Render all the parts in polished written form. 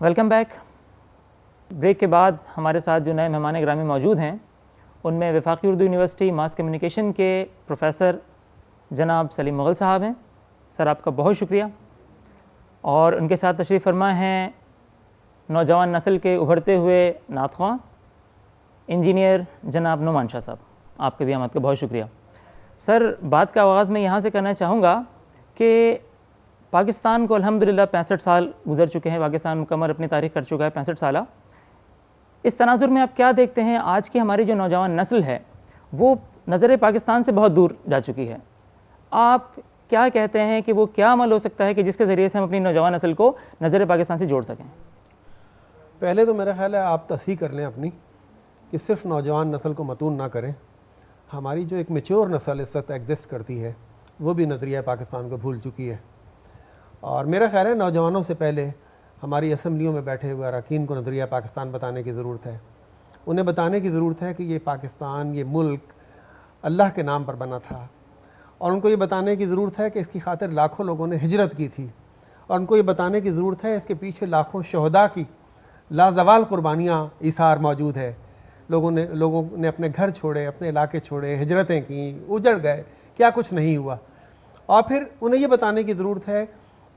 Welcome back. Break के बाद हमारे साथ जो नए मेहमान ग्रामी मौजूद हैं उनमें वफाकी उर्दू यूनिवर्सिटी मास कम्युनिकेशन के प्रोफेसर जनाब सलीम मुग़ल साहब हैं। सर, आपका बहुत शुक्रिया। और उनके साथ तशरीफ़ फरमा हैं नौजवान नस्ल के उभरते हुए नातख़्वां इंजीनियर जनाब नुमान शाह साहब। आपके भी आमद का बहुत शुक्रिया। सर, बात का आगाज़ मैं यहाँ से करना चाहूँगा कि पाकिस्तान को अल्हम्दुलिल्लाह 65 साल गुजर चुके हैं। पाकिस्तान मुकम्मल अपनी तारीख़ कर चुका है 65 साल। इस तनाजुर में आप क्या देखते हैं? आज की हमारी जो नौजवान नस्ल है वो नज़र पाकिस्तान से बहुत दूर जा चुकी है। आप क्या कहते हैं कि वो क्या अमल हो सकता है कि जिसके ज़रिए से हम अपनी नौजवान नस्ल को नज़र पाकिस्तान से जोड़ सकें? पहले तो मेरा ख्याल है आप तस्हीह कर लें अपनी कि सिर्फ नौजवान नस्ल को मतून ना करें। हमारी जो एक मैच्योर नस्ल इस वक्त एग्जिस्ट करती है वो भी नज़रिया पाकिस्तान को भूल चुकी है। और मेरा ख्याल है नौजवानों से पहले हमारी असम्बलियों में बैठे हुए अरकान को नज़रिया पाकिस्तान बताने की ज़रूरत है। उन्हें बताने की ज़रूरत है कि ये पाकिस्तान, ये मुल्क अल्लाह के नाम पर बना था। और उनको ये बताने की ज़रूरत है कि इसकी खातिर लाखों लोगों ने हिजरत की थी। और उनको ये बताने की ज़रूरत है इसके पीछे लाखों शहदा की लाजवाल कुर्बानियाँ इसार मौजूद है। लोगों ने अपने घर छोड़े, अपने इलाके छोड़े, हिजरतें की, उजड़ गए, क्या कुछ नहीं हुआ। और फिर उन्हें ये बताने की ज़रूरत है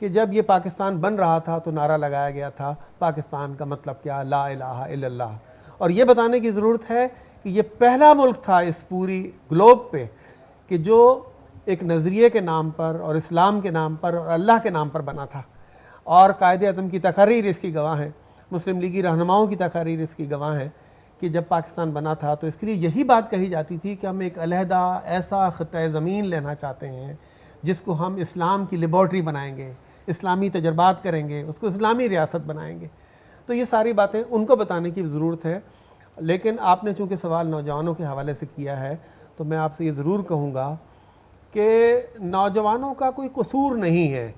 कि जब ये पाकिस्तान बन रहा था तो नारा लगाया गया था पाकिस्तान का मतलब क्या, ला इलाहा इल्लल्लाह। और ये बताने की ज़रूरत है कि ये पहला मुल्क था इस पूरी ग्लोब पे कि जो एक नज़रिए के नाम पर और इस्लाम के नाम पर और अल्लाह के नाम पर बना था। और कायदे आज़म की तकारीर इसकी गवाह हैं, मुस्लिम लीगी रहनुमाओं की तकारीर इसकी गवाह हैं कि जब पाकिस्तान बना था तो इसके लिए यही बात कही जाती थी कि हम एक अलहदा ऐसा ख़ित्ता ज़मीन लेना चाहते हैं जिसको हम इस्लाम की लेबॉर्ट्री बनाएंगे, इस्लामी तजर्बात करेंगे, उसको इस्लामी रियासत बनाएंगे। तो ये सारी बातें उनको बताने की ज़रूरत है। लेकिन आपने चूँकि सवाल नौजवानों के हवाले से किया है तो मैं आपसे ये ज़रूर कहूँगा कि नौजवानों का कोई कसूर नहीं है,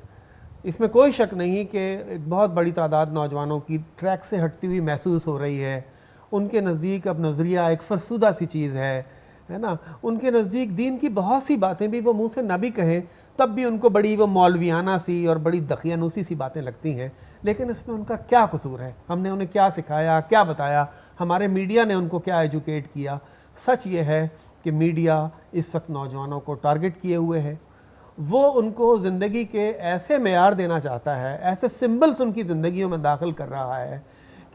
इसमें कोई शक नहीं कि एक बहुत बड़ी तादाद नौजवानों की ट्रैक से हटती हुई महसूस हो रही है। उनके नज़दीक अब नज़रिया एक फरसुदा सी चीज़ है ना। उनके नज़दीक दीन की बहुत सी बातें भी वो मुँह से ना भी कहें तब भी उनको बड़ी वो मौलवियाना सी और बड़ी दखियानूसी सी बातें लगती हैं। लेकिन इसमें उनका क्या कसूर है? हमने उन्हें क्या सिखाया, क्या बताया? हमारे मीडिया ने उनको क्या एजुकेट किया? सच ये है कि मीडिया इस वक्त नौजवानों को टारगेट किए हुए है। वो उनको ज़िंदगी के ऐसे मेयार देना चाहता है, ऐसे सिंबल्स उनकी ज़िंदगियों में दाखिल कर रहा है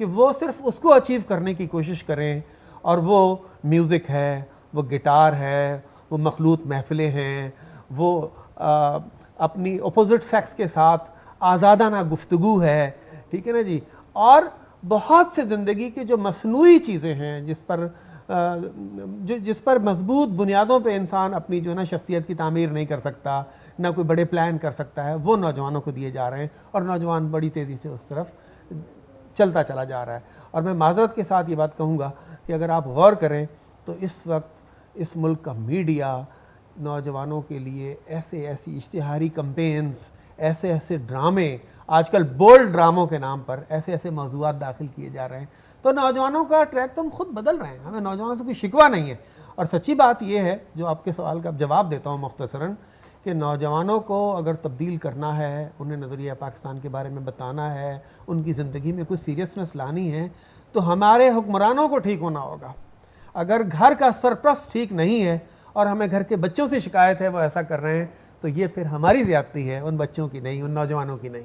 कि वो सिर्फ उसको अचीव करने की कोशिश करें। और वो म्यूज़िक है, वो गिटार है, वो मखलूत महफ़िलें हैं, वो अपनी अपोजिट सेक्स के साथ आज़ादाना गुफ्तगू है, ठीक है ना जी। और बहुत से ज़िंदगी की जो मसनूई चीज़ें हैं जिस पर मजबूत बुनियादों पे इंसान अपनी जो है ना शख्सियत की तामीर नहीं कर सकता, ना कोई बड़े प्लान कर सकता है, वो नौजवानों को दिए जा रहे हैं। और नौजवान बड़ी तेज़ी से उस तरफ चलता चला जा रहा है। और मैं माज़रत के साथ ये बात कहूँगा कि अगर आप गौर करें तो इस वक्त इस मुल्क का मीडिया नौजवानों के लिए ऐसी इश्तिहारी कैंपेन्स, ऐसे ड्रामे, आजकल बोल्ड ड्रामों के नाम पर ऐसे मौज़ूआत दाखिल किए जा रहे हैं। तो नौजवानों का ट्रैक तो हम खुद बदल रहे हैं, हमें नौजवानों से कोई शिकवा नहीं है। और सच्ची बात यह है, जो आपके सवाल का जवाब देता हूँ मुख्तसरन, कि नौजवानों को अगर तब्दील करना है, उन्हें नज़रिया पाकिस्तान के बारे में बताना है, उनकी ज़िंदगी में कुछ सीरियसनेस लानी है, तो हमारे हुक्मरानों को ठीक होना होगा। अगर घर का सरप्रस्त ठीक नहीं है और हमें घर के बच्चों से शिकायत है वो ऐसा कर रहे हैं, तो ये फिर हमारी ज़्यादती है, उन बच्चों की नहीं, उन नौजवानों की नहीं।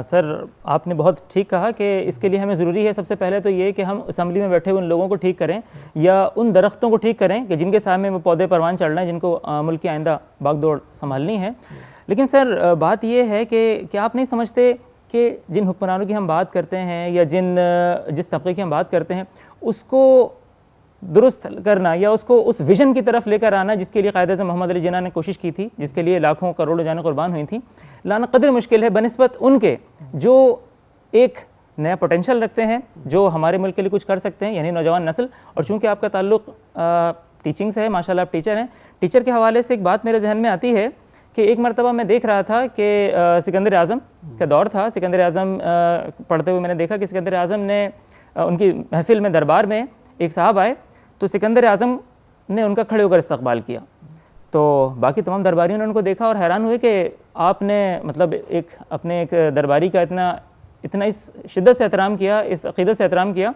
सर, आपने बहुत ठीक कहा कि इसके लिए हमें ज़रूरी है सबसे पहले तो ये कि हम असम्बली में बैठे उन लोगों को ठीक करें या उन दरख्तों को ठीक करें कि जिनके सामने वो पौधे परवान चढ़ रहे हैं, जिनको मुल्क की आइंदा बागडोर संभालनी है। लेकिन सर, बात ये है कि क्या आप नहीं समझते कि जिन हुक्मरानों की हम बात करते हैं या जिस तबके की हम बात करते हैं उसको दुरुस्त करना या उसको उस विज़न की तरफ लेकर आना जिसके लिए कायदे आज़म मोहम्मद अली जिन्ना ने कोशिश की थी, जिसके लिए लाखों करोड़ों जानें कुर्बान हुई थी, लाना कदर मुश्किल है बनिस्बत उनके जो एक नया पोटेंशियल रखते हैं, जो हमारे मुल्क के लिए कुछ कर सकते हैं, यानी नौजवान नस्ल। और चूँकि आपका ताल्लुक टीचिंग से है, माशाल्लाह आप टीचर हैं, टीचर के हवाले से एक बात मेरे जहन में आती है कि एक मरतबा मैं देख रहा था कि सिकंदर आज़म का दौर था। सिकंदर आज़म पढ़ते हुए मैंने देखा कि सिकंदर आज़म ने उनकी महफिल में, दरबार में एक साहब आए तो सिकंदर आज़म ने उनका खड़े होकर इस्तकबाल किया। तो बाकी तमाम दरबारियों ने उनको देखा और हैरान हुए कि आपने मतलब एक अपने एक दरबारी का इतना इतना इस शिद्दत से एहतराम किया, इस अक़ीदत से एहतराम किया,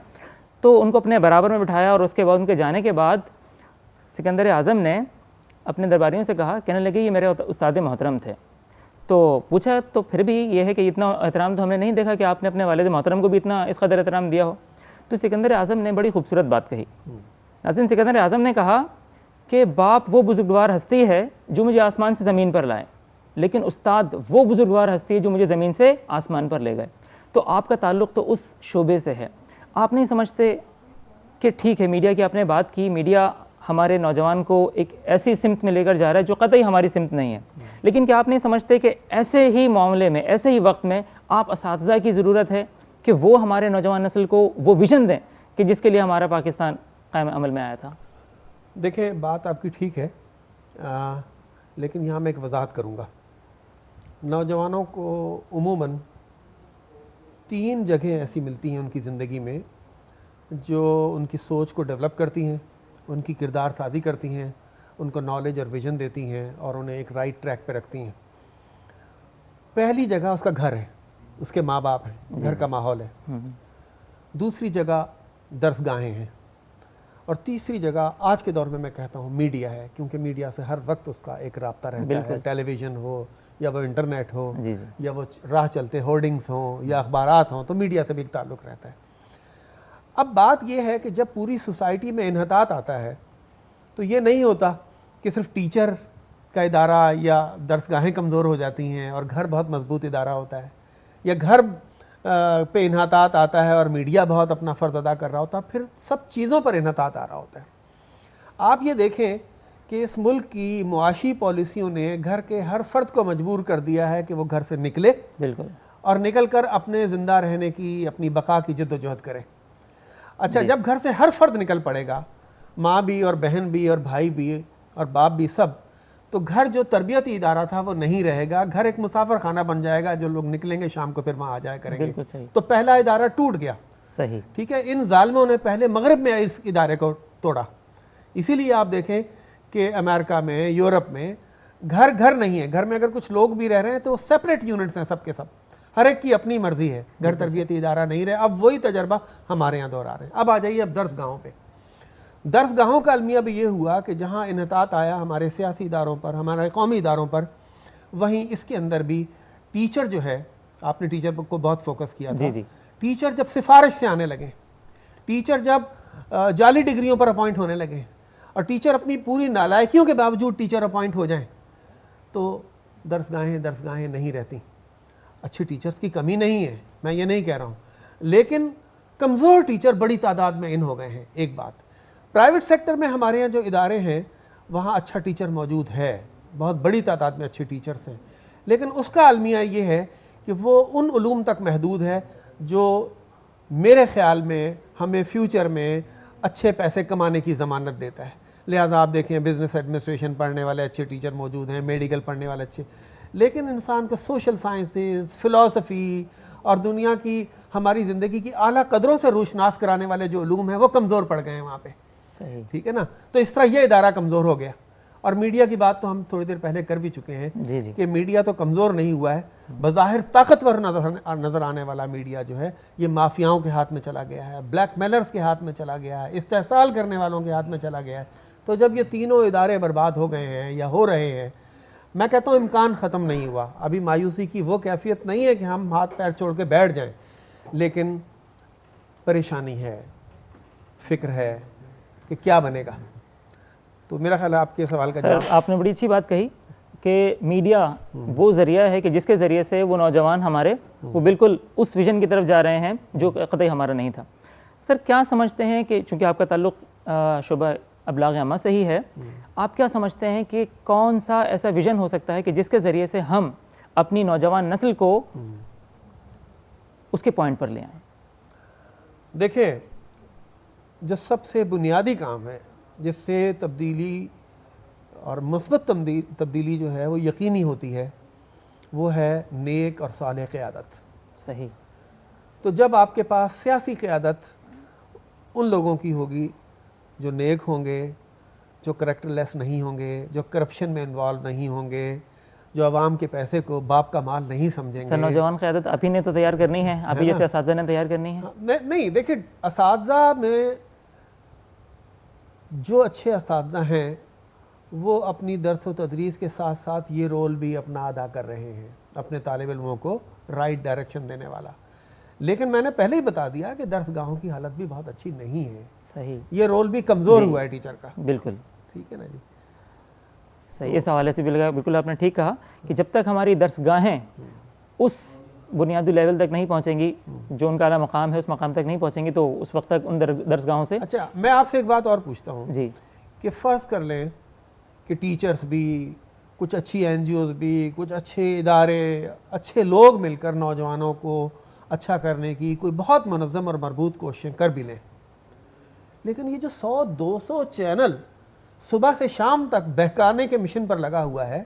तो उनको अपने बराबर में बिठाया। और उसके बाद उनके जाने के बाद सिकंदर आज़म ने अपने दरबारियों से कहा, कहने लगे ये मेरे उस्ताद मोहतरम थे। तो पूछा तो फिर भी ये है कि इतना एहतराम तो हमने नहीं देखा कि आपने अपने वालिद मोहतरम को भी इतना इस कदर एहतराम दिया हो। तो सिकंदर आज़म ने बड़ी खूबसूरत बात कही। नाज़रीन, सिकंदर आज़म ने कहा कि बाप वो बुजुर्गवार हस्ती है जो मुझे आसमान से ज़मीन पर लाए, लेकिन उस्ताद वो बुजुर्गवार हस्ती है जो मुझे ज़मीन से आसमान पर ले गए। तो आपका ताल्लुक़ तो उस शोबे से है। आप नहीं समझते कि ठीक है, मीडिया की आपने बात की, मीडिया हमारे नौजवान को एक ऐसी सिमत में लेकर जा रहा है जो कतई हमारी सिमत नहीं है, लेकिन क्या आप नहीं समझते कि ऐसे ही मामले में, ऐसे ही वक्त में आप असातिज़ा की ज़रूरत है कि वो हमारे नौजवान नस्ल को वो विज़न दें कि जिसके लिए हमारा पाकिस्तान कायम अमल में आया था? देखिए, बात आपकी ठीक है, लेकिन यहाँ मैं एक वजाहत करूँगा। नौजवानों को उमूमन 3 जगह ऐसी मिलती हैं उनकी ज़िंदगी में जो उनकी सोच को डेवलप करती हैं, उनकी किरदार साजी करती हैं, उनको नॉलेज और विजन देती हैं और उन्हें एक राइट ट्रैक पे रखती हैं। पहली जगह उसका घर है, उसके माँ बाप हैं, घर का माहौल है। दूसरी जगह दरसगाहें हैं, और तीसरी जगह आज के दौर में मैं कहता हूँ मीडिया है, क्योंकि मीडिया से हर वक्त उसका एक राब्ता रहता है। टेलीविज़न हो या वो इंटरनेट हो, या वो राह चलते होर्डिंग्स हों या अखबारात हों, तो मीडिया से भी एक ताल्लुक़ रहता है। अब बात यह है कि जब पूरी सोसाइटी में इन्हतात आता है तो ये नहीं होता कि सिर्फ टीचर का इदारा या दरसगाहें कमज़ोर हो जाती हैं और घर बहुत मजबूत इदारा होता है, या घर पे इन्हतात आता है और मीडिया बहुत अपना फ़र्ज़ अदा कर रहा होता है, फिर सब चीज़ों पर इन्हतात आ रहा होता है। आप ये देखें कि इस मुल्क की मुआशी पॉलिसियों ने घर के हर फ़र्द को मजबूर कर दिया है कि वो घर से निकले, बिल्कुल, और निकल कर अपने ज़िंदा रहने की, अपनी बका की जद्दोजहद करें। अच्छा, जब घर से हर फर्द निकल पड़ेगा, माँ भी और बहन भी और भाई भी और बाप भी, सब, तो घर जो तरबियती इदारा था वो नहीं रहेगा। घर एक मुसाफिर खाना बन जाएगा, जो लोग निकलेंगे शाम को फिर वहाँ आ जाया करेंगे। तो पहला इदारा टूट गया। सही, ठीक है। इन जालिमों ने पहले मगरब में इस इदारे को तोड़ा। इसीलिए आप देखें कि अमेरिका में, यूरोप में घर घर नहीं है। घर में अगर कुछ लोग भी रह रहे हैं तो सेपरेट यूनिट्स हैं, सब के सब, हर एक की अपनी मर्जी है। घर तरबियती इदारा नहीं रहे। अब वही तजर्बा हमारे यहाँ दोहरा रहे हैं। अब आ जाइए अब दरसगाहों पे। दरसगाहों का अलमिया भी ये हुआ कि जहाँ इन्हतात आया हमारे सियासी इदारों पर, हमारे कौमी इदारों पर, वहीं इसके अंदर भी टीचर जो है, आपने टीचर को बहुत फोकस किया था। टीचर जब सिफारिश से आने लगे, टीचर जब जाली डिग्रियों पर अपॉइंट होने लगे, और टीचर अपनी पूरी नालायकियों के बावजूद टीचर अपॉइंट हो जाएं, तो दरसगाहें नहीं रहती। अच्छे टीचर्स की कमी नहीं है, मैं ये नहीं कह रहा हूँ, लेकिन कमज़ोर टीचर बड़ी तादाद में इन हो गए हैं। एक बात, प्राइवेट सेक्टर में हमारे यहाँ जो इदारे हैं वहाँ अच्छा टीचर मौजूद है, बहुत बड़ी तादाद में अच्छे टीचर्स हैं, लेकिन उसका अलमिया ये है कि वो उन उलूम तक महदूद है जो मेरे ख़्याल में हमें फ्यूचर में अच्छे पैसे कमाने की ज़मानत देता है। लिहाजा आप देखें, बिज़नेस एडमिनिस्ट्रेशन पढ़ने वाले अच्छे टीचर मौजूद हैं, मेडिकल पढ़ने वाले अच्छे, लेकिन इंसान को सोशल साइंसेस, फ़िलासफ़ी और दुनिया की, हमारी ज़िंदगी की आला कदरों से रूशनास कराने वाले जो उलूम हैं वो कमज़ोर पड़ गए हैं वहाँ पे। सही, ठीक है ना। तो इस तरह ये इदारा कमज़ोर हो गया। और मीडिया की बात तो हम थोड़ी देर पहले कर भी चुके हैं कि मीडिया तो कमज़ोर नहीं हुआ है, बज़ाहिर ताकतवर नज़र आने वाला मीडिया जो है ये माफियाओं के हाथ में चला गया है, ब्लैकमेलर्स के हाथ में चला गया है, इस्तेहसाल करने वालों के हाथ में चला गया है। तो जब ये तीनों इदारे बर्बाद हो गए हैं या हो रहे हैं, मैं कहता हूँ इम्कान ख़त्म नहीं हुआ। अभी मायूसी की वो कैफियत नहीं है कि हम हाथ पैर छोड़ के बैठ जाएं, लेकिन परेशानी है, फ़िक्र है कि क्या बनेगा। तो मेरा ख्याल है आपके सवाल का जवाब, आपने बड़ी अच्छी बात कही कि मीडिया वो ज़रिया है कि जिसके ज़रिए से वो नौजवान हमारे वो बिल्कुल उस विज़न की तरफ जा रहे हैं जो कतई हमारा नहीं था। सर, क्या समझते हैं कि चूँकि आपका ताल्लुक़ शुबा अबलाग अम्मा से ही है, आप क्या समझते हैं कि कौन सा ऐसा विज़न हो सकता है कि जिसके ज़रिए से हम अपनी नौजवान नस्ल को उसके पॉइंट पर ले आएँ? देखिए, जो सबसे बुनियादी काम है जिससे तब्दीली और मुस्बत तब्दीली जो है वो यकीनी होती है, वो है नेक और सालेह क़यादत। सही। तो जब आपके पास सियासी क़यादत उन लोगों की होगी जो नेक होंगे, जो करैक्टरलेस नहीं होंगे, जो करप्शन में इन्वॉल्व नहीं होंगे, जो आवाम के पैसे को बाप का माल नहीं समझेंगे। सर नौजवान क़यादत आप ही ने तो तैयार करनी है, आप ही जैसे असातिज़ा ने तैयार करनी है। नहीं देखिए, असातिज़ा में जो अच्छे असातिज़ा हैं वो अपनी दर्स व तदरीस के साथ साथ ये रोल भी अपना अदा कर रहे हैं, अपने तालिब इल्मों को राइट डायरेक्शन देने वाला। लेकिन मैंने पहले ही बता दिया कि दर्सगाहों की हालत भी बहुत अच्छी नहीं है। सही, ये रोल भी कमज़ोर हुआ है टीचर का। बिल्कुल ठीक है ना जी। सही, इस हवाले से बिल्कुल आपने ठीक कहा कि जब तक हमारी दर्सगाहें उस बुनियादी लेवल तक नहीं पहुंचेंगी, जो उनका आला मकाम है उस मकाम तक नहीं पहुंचेंगी, तो उस वक्त तक उन दर्सगाहों से। अच्छा, मैं आपसे एक बात और पूछता हूँ जी कि फ़र्ज़ कर लें कि टीचर्स भी, कुछ अच्छी NGOs भी, कुछ अच्छे इदारे, अच्छे लोग मिलकर नौजवानों को अच्छा करने की कोई बहुत मुनज़्ज़म और मरबूत कोशिशें कर भी लें, लेकिन ये जो 100-200 चैनल सुबह से शाम तक बहकाने के मिशन पर लगा हुआ है,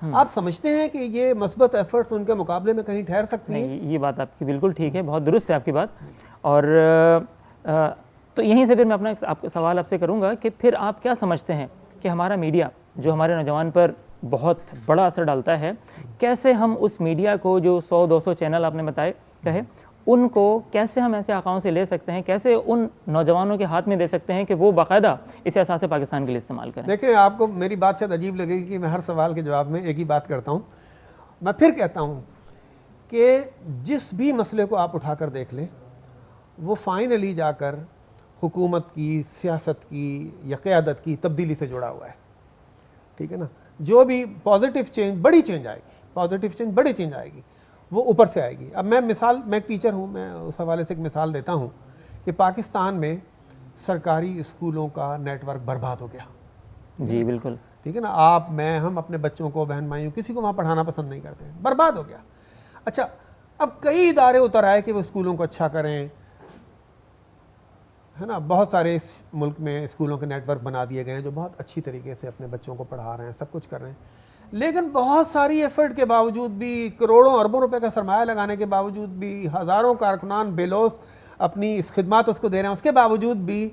आप समझते हैं कि ये मस्बत एफर्ट्स उनके मुकाबले में कहीं ठहर सकती हैं? नहीं, ये बात आपकी बिल्कुल ठीक है, बहुत दुरुस्त है आपकी बात। और तो यहीं से फिर मैं अपना एक सवाल आपसे करूंगा कि फिर आप क्या समझते हैं कि हमारा मीडिया जो हमारे नौजवान पर बहुत बड़ा असर डालता है, कैसे हम उस मीडिया को जो 100-200 चैनल आपने बताए कहे, उनको कैसे हम ऐसे आकाओं से ले सकते हैं, कैसे उन नौजवानों के हाथ में दे सकते हैं कि वो बाकायदा इसे असासे पाकिस्तान के लिए इस्तेमाल करें? देखिए, आपको मेरी बात शायद अजीब लगेगी कि मैं हर सवाल के जवाब में एक ही बात करता हूँ। मैं फिर कहता हूँ कि जिस भी मसले को आप उठाकर देख लें, वो फाइनली जाकर हुकूमत की, सियासत की या क़यादत की तब्दीली से जुड़ा हुआ है। ठीक है ना। जो भी पॉजिटिव चेंज, बड़ी चेंज आएगी, पॉजिटिव चेंज, बड़ी चेंज आएगी, वो ऊपर से आएगी। अब मैं एक टीचर हूँ, मैं उस हवाले से एक मिसाल देता हूँ कि पाकिस्तान में सरकारी स्कूलों का नेटवर्क बर्बाद हो गया। जी बिल्कुल। ठीक है ना। आप, मैं, हम अपने बच्चों को, बहन भाइयों, किसी को वहाँ पढ़ाना पसंद नहीं करते, बर्बाद हो गया। अच्छा, अब कई इदारे उतर आए कि वो स्कूलों को अच्छा करें, है ना। बहुत सारे इस मुल्क में स्कूलों के नेटवर्क बना दिए गए हैं जो बहुत अच्छी तरीके से अपने बच्चों को पढ़ा रहे हैं, सब कुछ कर रहे हैं। लेकिन बहुत सारी एफर्ट के बावजूद भी, करोड़ों अरबों रुपए का सरमाया लगाने के बावजूद भी, हज़ारों कारकुनान बेलोस अपनी इस खिदमत उसको दे रहे हैं, उसके बावजूद भी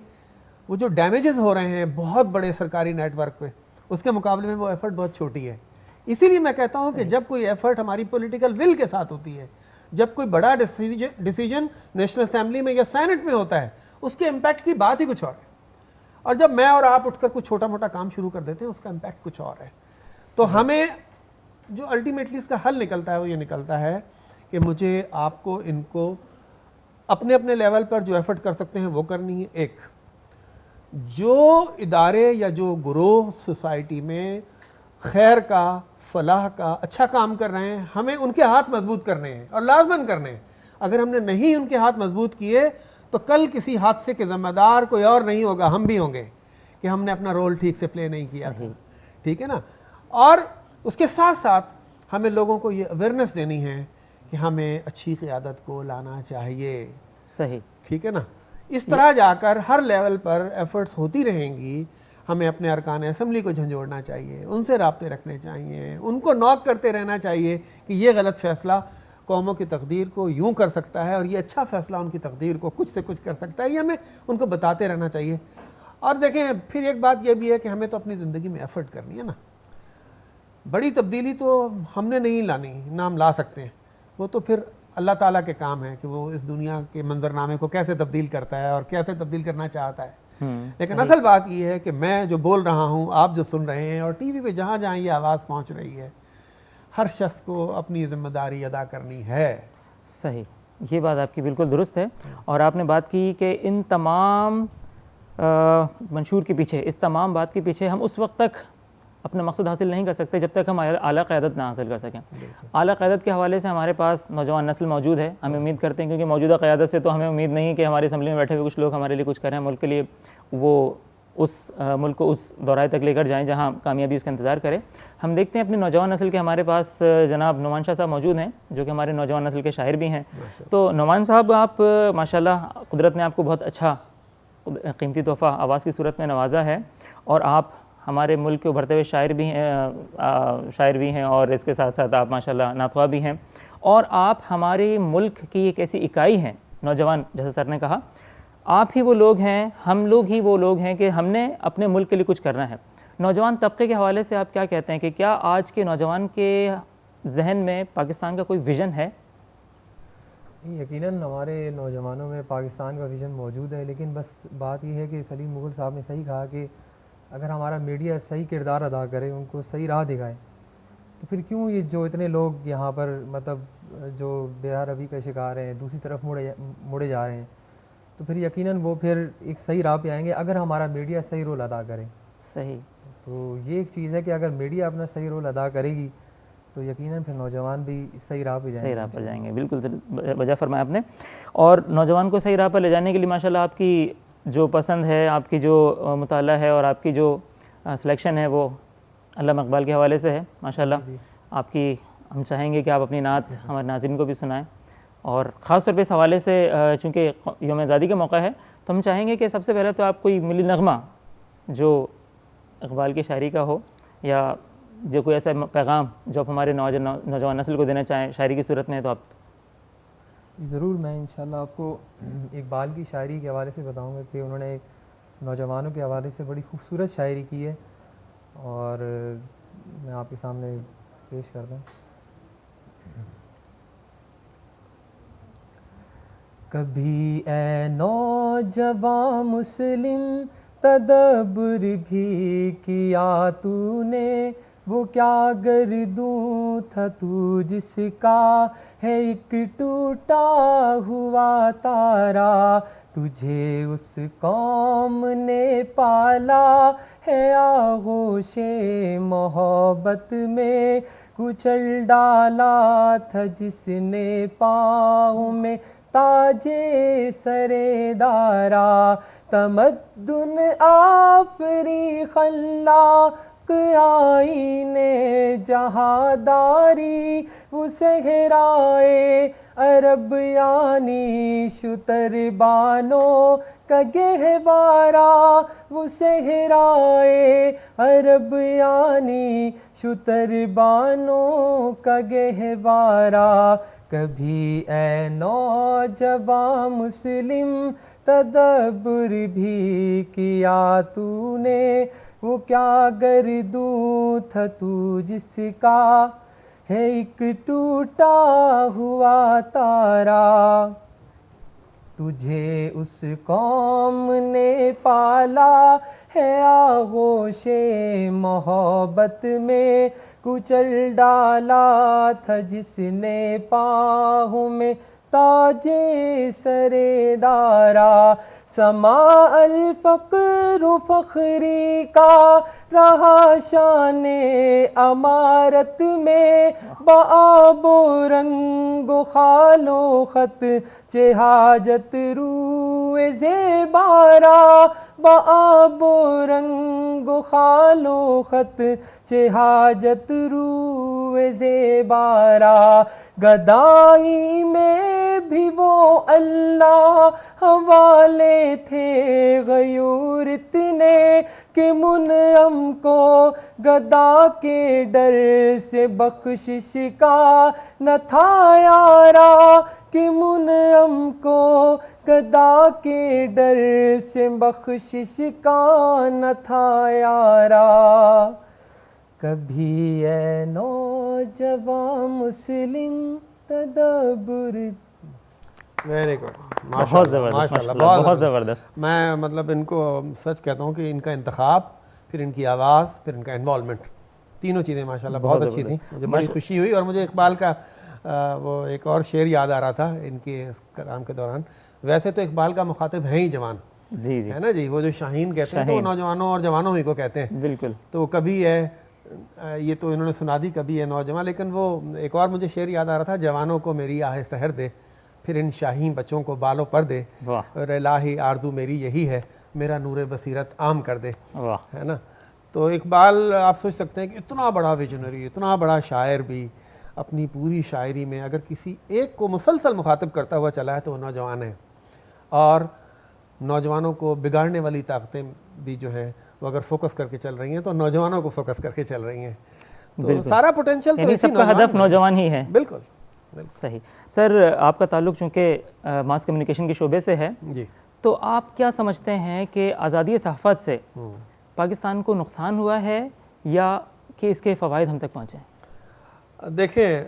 वो जो डैमेजेस हो रहे हैं बहुत बड़े सरकारी नेटवर्क पे, उसके मुकाबले में वो एफर्ट बहुत छोटी है। इसीलिए मैं कहता हूँ कि जब कोई एफर्ट हमारी पॉलिटिकल विल के साथ होती है, जब कोई बड़ा डिसीजन नेशनल असेंबली में या सेनेट में होता है, उसके इम्पैक्ट की बात ही कुछ और है। और जब मैं और आप उठकर कुछ छोटा मोटा काम शुरू कर देते हैं, उसका इम्पैक्ट कुछ और है। तो हमें जो अल्टीमेटली इसका हल निकलता है वो ये निकलता है कि मुझे, आपको, इनको अपने अपने लेवल पर जो एफर्ट कर सकते हैं वो करनी है। एक, जो इदारे या जो ग्रोह सोसाइटी में खैर का, फलाह का अच्छा काम कर रहे हैं, हमें उनके हाथ मजबूत करने हैं और लाजमन करने हैं। अगर हमने नहीं उनके हाथ मजबूत किए तो कल किसी हादसे के जिम्मेदार कोई और नहीं होगा, हम भी होंगे कि हमने अपना रोल ठीक से प्ले नहीं किया। ठीक है ना। और उसके साथ साथ हमें लोगों को ये अवेयरनेस देनी है कि हमें अच्छी क़यादत को लाना चाहिए। सही। ठीक है ना। इस तरह जाकर हर लेवल पर एफर्ट्स होती रहेंगी। हमें अपने अरकान असम्बली को झंझोड़ना चाहिए, उनसे राब्ते रखने चाहिए, उनको नॉक करते रहना चाहिए कि ये गलत फ़ैसला कौमों की तकदीर को यूं कर सकता है और ये अच्छा फ़ैसला उनकी तकदीर को कुछ से कुछ कर सकता है। ये हमें उनको बताते रहना चाहिए। और देखें, फिर एक बात यह भी है कि हमें तो अपनी ज़िंदगी में एफर्ट करनी है ना। बड़ी तब्दीली तो हमने नहीं लानी, ना हम ला सकते हैं, वो तो फिर अल्लाह ताला के काम है कि वो इस दुनिया के मंजरनामे को कैसे तब्दील करता है और कैसे तब्दील करना चाहता है। लेकिन असल बात यह है कि मैं जो बोल रहा हूँ, आप जो सुन रहे हैं, और टीवी पे जहाँ जहाँ ये आवाज़ पहुँच रही है, हर शख्स को अपनी ज़िम्मेदारी अदा करनी है। सही, ये बात आपकी बिल्कुल दुरुस्त है। और आपने बात की कि इन तमाम मंशूर के पीछे, इस तमाम बात के पीछे हम उस वक्त तक अपना मकसद हासिल नहीं कर सकते जब तक हम आला क़यादत ना हासिल कर सकें। आला क़यादत के हवाले से हमारे पास नौजवान नस्ल मौजूद है। हम उम्मीद करते हैं, क्योंकि मौजूदा क़यादत से तो हमें उम्मीद नहीं कि हमारी असम्बली में बैठे हुए कुछ लोग हमारे लिए कुछ करें, मुल्क के लिए, वो उस मुल्क को उस दौराए तक लेकर जाएँ जहाँ कामयाबी उसका इंतज़ार करे। हम देखते हैं अपनी नौजवान नस्ल के, हमारे पास जनाब नुमान शाह साहब मौजूद हैं जो कि हमारे नौजवान नस्ल के शायर भी हैं। तो नुमान साहब, आप माशाल्लाह कुदरत ने आपको बहुत अच्छा कीमती तोहफ़ा आवाज़ की सूरत में नवाजा है, और आप हमारे मुल्क के उभरते हुए शायर भी हैं और इसके साथ साथ आप माशाल्लाह नातवा भी हैं, और आप हमारे मुल्क की एक ऐसी इकाई हैं। नौजवान, जैसे सर ने कहा, आप ही वो लोग हैं, हम लोग ही वो लोग हैं कि हमने अपने मुल्क के लिए कुछ करना है। नौजवान तबके के हवाले से आप क्या कहते हैं कि क्या आज के नौजवान के जहन में पाकिस्तान का कोई विज़न है? यकीनन हमारे नौजवानों में पाकिस्तान का विज़न मौजूद है, लेकिन बस बात यह है कि सलीम मुग़ल साहब ने सही कहा कि अगर हमारा मीडिया सही किरदार अदा करे, उनको सही राह दिखाए, तो फिर क्यों ये जो इतने लोग यहाँ पर मतलब जो बेहरवी का शिकार हैं दूसरी तरफ मुड़े जा रहे हैं, तो फिर यकीनन वो फिर एक सही राह पे आएंगे अगर हमारा मीडिया सही रोल अदा करे। सही। तो ये एक चीज़ है कि अगर मीडिया अपना सही रोल अदा करेगी तो यकीनन फिर नौजवान भी सही राह पे जाएंगे। सही राह पर जाएंगे, बिल्कुल वजह फरमाया आपने। और नौजवान को सही राह पर ले जाने के लिए माशाल्लाह आपकी जो पसंद है, आपकी जो मुताला है और आपकी जो सिलेक्शन है वो अल्लामा इकबाल के हवाले से है माशाल्लाह। आपकी हम चाहेंगे कि आप अपनी नात हमारे नाज़रीन को भी सुनाएं, और ख़ास तौर पे इस हवाले से चूँकि यौम आज़ादी का मौका है तो हम चाहेंगे कि सबसे पहले तो आप कोई मिली नगमा जो इकबाल की शायरी का हो, या जो कोई ऐसा पैगाम जो आप हमारे नौजवान नस्ल को देना चाहें शायरी की सूरत में, तो आप। ज़रूर, मैं इंशाल्लाह आपको इकबाल की शायरी के हवाले से बताऊंगा कि उन्होंने नौजवानों के हवाले से बड़ी खूबसूरत शायरी की है, और मैं आपके सामने पेश करता हूँ। कभी ए नौजवान मुस्लिम तदब्बुर भी किया तूने, वो क्या गर्दूं था तू जिसका है एक टूटा हुआ तारा, तुझे उस कौम ने पाला है आगोशे मोहब्बत में, कुचल डाला था जिसने पाँव में ताजे सरेदारा, तमद्दुन आपरी खल्लाक आईने जहादारी, वो सहराए अरब यानी शुतरबानों का गहवारा, वो सहराए अरब यानी शुतरबानों का गहवारा। कभी ए नौजवान मुस्लिम तदब्बुर भी किया तूने, वो क्या गर्दूं था तू जिसका है एक टूटा हुआ तारा, तुझे उस कौम ने पाला है आगोशे मोहब्बत में, कुचल डाला था जिसने पाँव में ताजे सरेदारा, समा अल फ़क्र फ़ख्री का रहा शाने अमारत में, बाबो रंगो खालो खत चे हाजत रूए ज़ेबारा, बाबो रंगो खालो खत चे हाजत रूए ज़ेबारा, गदाई में भी वो अल्लाह हवाले थे गयूर इतने, कि मुनअम को गदा के डर से बख्शिश का न था यारा, कि मुनअम को गदा के डर से बख्शिश का न था यारा। कभी ए नौजवान मुस्लिम तदब्बुर। वेरी गुड, बहुत ज़बरदस्त, बहुत ज़बरदस्त। मैं मतलब इनको सच कहता हूँ कि इनका इंतखाब, फिर इनकी आवाज़, फिर इनका इन्वॉल्वमेंट, तीनों चीज़ें माशाल्लाह बहुत अच्छी थी। मुझे बड़ी खुशी हुई, और मुझे इकबाल का वो एक और शेर याद आ रहा था इनके कलाम के दौरान। वैसे तो इकबाल का मुखातिब है ही जवान, जी है ना जी, वो जो शाहीन कहते हैं तो वो नौजवानों और जवानों ही को कहते हैं, बिल्कुल। तो कभी है, ये तो इन्होंने सुना दी, कभी है नौजवान। लेकिन वो एक और मुझे शेर याद आ रहा था, जवानों को मेरी आहे सहर दे, फिर इन शाहीन बच्चों को बालों पर दे, और इलाही आरज़ू मेरी यही है, मेरा नूर बसीरत आम कर दे, है ना। तो इकबाल आप सोच सकते हैं कि इतना बड़ा विजनरी, इतना बड़ा शायर भी अपनी पूरी शायरी में अगर किसी एक को मुसलसल मुखातिब करता हुआ चला है तो वो नौजवान है, और नौजवानों को बिगाड़ने वाली ताकतें भी जो है वो अगर फोकस करके चल रही हैं तो नौजवानों को फोकस करके चल रही हैं, तो सारा पोटेंशियल तो सबका हदफ नौजवान ही है। बिल्कुल सही। सर, आपका ताल्लुक चूँकि मास कम्युनिकेशन के शोबे से है जी, तो आप क्या समझते हैं कि आज़ादी सहाफ़त से पाकिस्तान को नुकसान हुआ है या कि इसके फ़वाइद हम तक पहुँचे? देखें,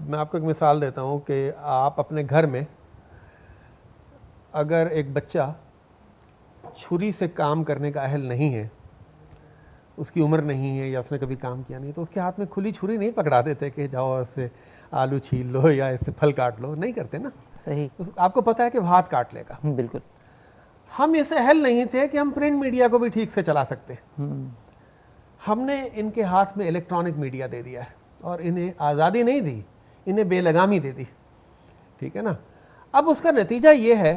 मैं आपको एक मिसाल देता हूँ कि आप अपने घर में अगर एक बच्चा छुरी से काम करने का अहल नहीं है, उसकी उम्र नहीं है या उसने कभी काम किया नहीं, तो उसके हाथ में खुली छुरी नहीं पकड़ा देते कि जाओ इससे आलू छील लो या इससे फल काट लो, नहीं करते ना। सही। आपको पता है कि हाथ काट लेगा। बिल्कुल। हम इस अहल नहीं थे कि हम प्रिंट मीडिया को भी ठीक से चला सकते। हमने इनके हाथ में इलेक्ट्रॉनिक मीडिया दे दिया है और इन्हें आज़ादी नहीं दी, इन्हें बेलगामी दे दी, ठीक है ना। अब उसका नतीजा ये है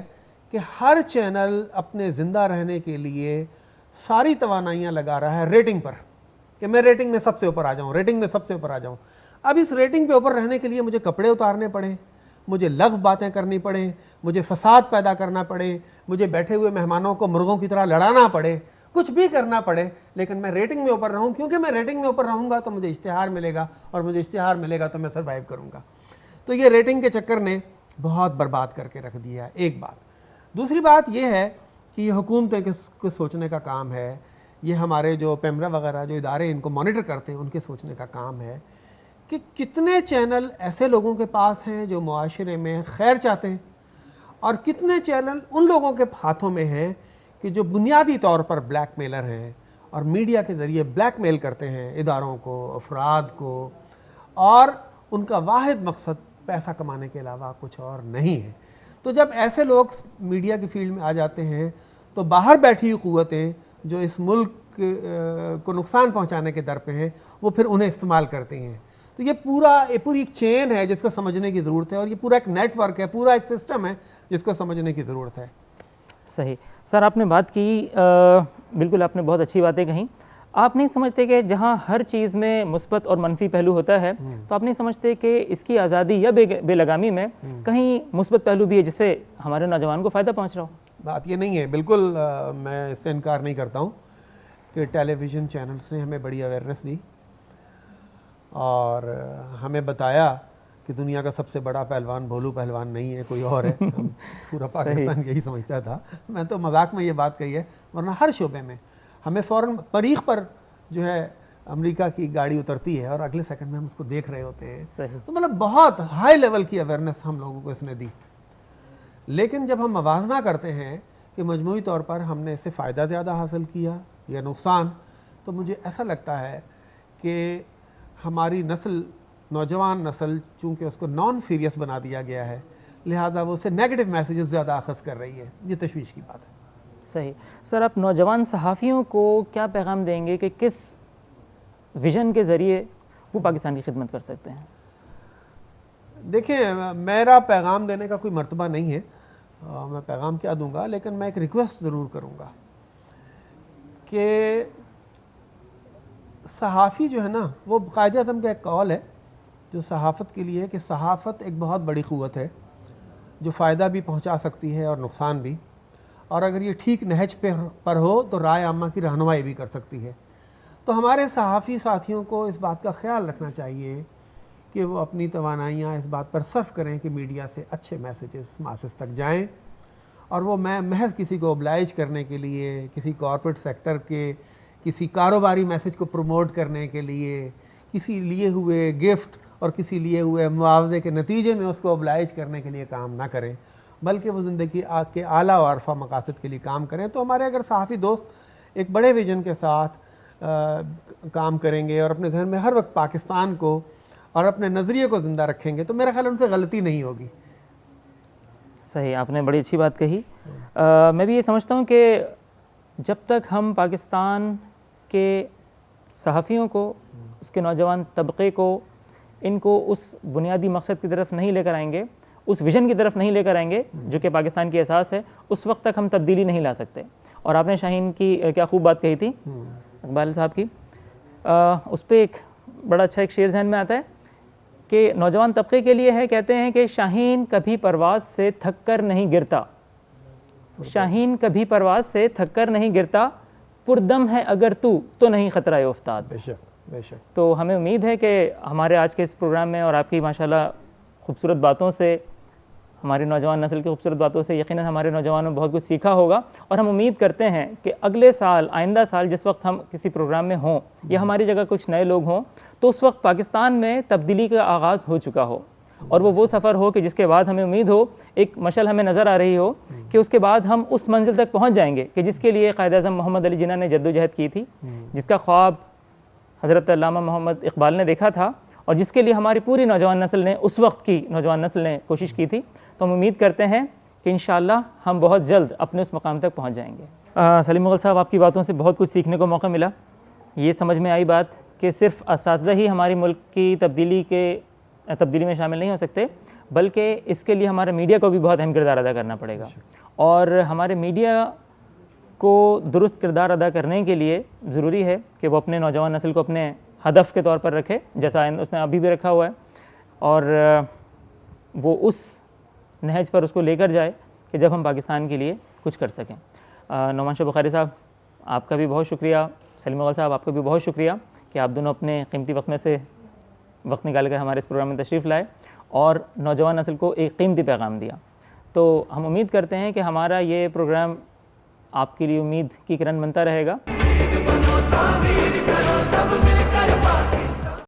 कि हर चैनल अपने ज़िंदा रहने के लिए सारी तवानाइयाँ लगा रहा है रेटिंग पर, कि मैं रेटिंग में सबसे ऊपर आ जाऊँ, रेटिंग में सबसे ऊपर आ जाऊँ। अब इस रेटिंग पे ऊपर रहने के लिए मुझे कपड़े उतारने पड़े, मुझे लग़्व बातें करनी पड़े, मुझे फसाद पैदा करना पड़े, मुझे बैठे हुए मेहमानों को मुर्गों की तरह लड़ाना पड़े, कुछ भी करना पड़े, लेकिन मैं रेटिंग में ऊपर रहूं, क्योंकि मैं रेटिंग में ऊपर रहूंगा तो मुझे इश्तिहार मिलेगा और मुझे इश्तिहार मिलेगा तो मैं सर्वाइव करूंगा। तो ये रेटिंग के चक्कर ने बहुत बर्बाद करके रख दिया, एक बात। दूसरी बात यह है कि ये हुकूमतें के सोचने का काम है, ये हमारे जो पेमरा वगैरह जो इदारे इनको मॉनिटर करते हैं उनके सोचने का काम है कि कितने चैनल ऐसे लोगों के पास हैं जो मुआशरे में खैर चाहते हैं और कितने चैनल उन लोगों के हाथों में हैं कि जो बुनियादी तौर पर ब्लैकमेलर हैं और मीडिया के ज़रिए ब्लैकमेल करते हैं इदारों को, अफराद को, और उनका वाहिद मकसद पैसा कमाने के अलावा कुछ और नहीं है। तो जब ऐसे लोग मीडिया की फील्ड में आ जाते हैं तो बाहर बैठी हुई क़ुव्वतें जो इस मुल्क को नुकसान पहुंचाने के दर पे हैं, वो फिर उन्हें इस्तेमाल करती हैं। तो ये पूरी एक चेन है जिसको समझने की ज़रूरत है और ये पूरा एक नेटवर्क है, पूरा एक सिस्टम है जिसको समझने की ज़रूरत है। सही। सर, आपने बात की, बिल्कुल आपने बहुत अच्छी बातें कहीं। आप नहीं समझते कि जहाँ हर चीज़ में मुस्बत और मनफी पहलू होता है, तो आप नहीं समझते कि इसकी आज़ादी या बेलगामी में कहीं मुस्बत पहलू भी है जिससे हमारे नौजवान को फ़ायदा पहुँच रहा हो? बात ये नहीं है, बिल्कुल मैं इससे इनकार नहीं करता हूँ कि टेलीविज़न चैनल्स ने हमें बड़ी अवेयरनेस दी और हमें बताया कि दुनिया का सबसे बड़ा पहलवान भोलू पहलवान नहीं है, कोई और है। पूरा पाकिस्तान यही समझता था। मैं तो मजाक में ये बात कही है, वरना हर शोबे में हमें फ़ौरन परीख पर जो है अमेरिका की गाड़ी उतरती है और अगले सेकंड में हम उसको देख रहे होते हैं। तो मतलब बहुत हाई लेवल की अवेयरनेस हम लोगों को इसने दी। लेकिन जब हम मवाजना करते हैं कि मजमूई तौर पर हमने इससे फ़ायदा ज़्यादा हासिल किया या नुकसान, तो मुझे ऐसा लगता है कि हमारी नस्ल, नौजवान नस्ल, चूँकि उसको नॉन सीरियस बना दिया गया है, लिहाजा वो उससे नेगेटिव मैसेजेस ज़्यादा अखज़ कर रही है। ये तशवीश की बात है। सही। सर, आप नौजवान सहाफ़ियों को क्या पैगाम देंगे कि किस विज़न के ज़रिए वो पाकिस्तान की खिदमत कर सकते हैं? देखिए, मेरा पैगाम देने का कोई मर्तबा नहीं है, मैं पैगाम क्या दूंगा, लेकिन मैं एक रिक्वेस्ट ज़रूर करूंगा कि सहाफ़ी जो है ना, वो कायदे आज़म का एक कौल है जो सहाफ़त के लिए, कि सहाफ़त एक बहुत बड़ी क़ुव्वत है जो फ़ायदा भी पहुंचा सकती है और नुकसान भी, और अगर ये ठीक नहज पर हो तो राय आमा की रहनुमाई भी कर सकती है। तो हमारे सहाफ़ी साथियों को इस बात का ख्याल रखना चाहिए कि वो अपनी तवानाइयाँ इस बात पर सर्फ करें कि मीडिया से अच्छे मैसेजेस मासेस तक जाएं, और वो महज किसी को ओब्लाइज करने के लिए, किसी कॉर्पोरेट सेक्टर के किसी कारोबारी मैसेज को प्रमोट करने के लिए, किसी लिए हुए गिफ्ट और किसी लिए हुए मुआवजे के नतीजे में उसको ओब्लाइज करने के लिए काम ना करें, बल्कि वो ज़िंदगी के आला और अरफा मकासद के लिए काम करें। तो हमारे अगर सहाफ़ी दोस्त एक बड़े विजन के साथ काम करेंगे और अपने जहन में हर वक्त पाकिस्तान को और अपने नज़रिए को ज़िंदा रखेंगे, तो मेरा ख्याल उनसे गलती नहीं होगी। सही, आपने बड़ी अच्छी बात कही। मैं भी ये समझता हूँ कि जब तक हम पाकिस्तान के सहाफ़ियों को, उसके नौजवान तबके को, इनको उस बुनियादी मकसद की तरफ नहीं लेकर आएंगे, उस विज़न की तरफ नहीं लेकर आएंगे जो कि पाकिस्तान की एहसास है, उस वक्त तक हम तब्दीली नहीं ला सकते। और आपने शाहीन की क्या खूब बात कही थी, इकबाल साहब की, उस पर एक बड़ा अच्छा एक शेर जहन में आता है कि नौजवान तबके के लिए है, कहते हैं कि शाहीन कभी परवाज़ से थक कर नहीं गिरता, शाहीन कभी परवाज़ से थक कर नहीं गिरता, पुरदम है अगर तू तो नहीं ख़तरा उफ्ताद। बेशक बेशक। तो हमें उम्मीद है कि हमारे आज के इस प्रोग्राम में और आपकी माशाल्लाह खूबसूरत बातों से हमारी नौजवान नस्ल की खूबसूरत बातों से यकीनन हमारे नौजवानों ने बहुत कुछ सीखा होगा। और हम उम्मीद करते हैं कि अगले साल, आइंदा साल जिस वक्त हम किसी प्रोग्राम में हों या हमारी जगह कुछ नए लोग हों, तो उस वक्त पाकिस्तान में तब्दीली का आगाज़ हो चुका हो और वो सफ़र हो कि जिसके बाद हमें उम्मीद हो, एक मशल हमें नज़र आ रही हो कि उसके बाद हम उस मंजिल तक पहुँच जाएंगे कि जिसके लिए क़ायद-ए-आज़म मोहम्मद अली जिन्ना ने जद्दोजहद की थी, जिसका ख्वाब हज़रत अल्लामा मोहम्मद इकबाल ने देखा था और जिसके लिए हमारी पूरी नौजवान नस्ल ने, उस वक्त की नौजवान नस्ल ने कोशिश की थी। तो हम उम्मीद करते हैं कि इंशाअल्लाह हम बहुत जल्द अपने उस मकाम तक पहुँच जाएंगे। सलीम मुग़ल साहब, आपकी बातों से बहुत कुछ सीखने को मौका मिला। ये समझ में आई बात कि सिर्फ़ असातिज़ा ही हमारी मुल्क की तब्दीली में शामिल नहीं हो सकते, बल्कि इसके लिए हमारे मीडिया को भी बहुत अहम किरदार अदा करना पड़ेगा। और हमारे मीडिया को दुरुस्त किरदार अदा करने के लिए ज़रूरी है कि वो अपने नौजवान नस्ल को अपने हदफ के तौर पर रखे, जैसा उसने अभी भी रखा हुआ है, और वो उस नहज पर उसको लेकर जाए कि जब हम पाकिस्तान के लिए कुछ कर सकें। नौमान शाह बुखारी साहब, आपका भी बहुत शुक्रिया। सलीम मुग़ल साहब, आपका भी बहुत शुक्रिया कि आप दोनों अपने कीमती वक्त में से वक्त निकाल कर हमारे इस प्रोग्राम में तशरीफ़ लाए और नौजवान नस्ल को एक कीमती पैगाम दिया। तो हम उम्मीद करते हैं कि हमारा ये प्रोग्राम आपके लिए उम्मीद की किरण बनता रहेगा।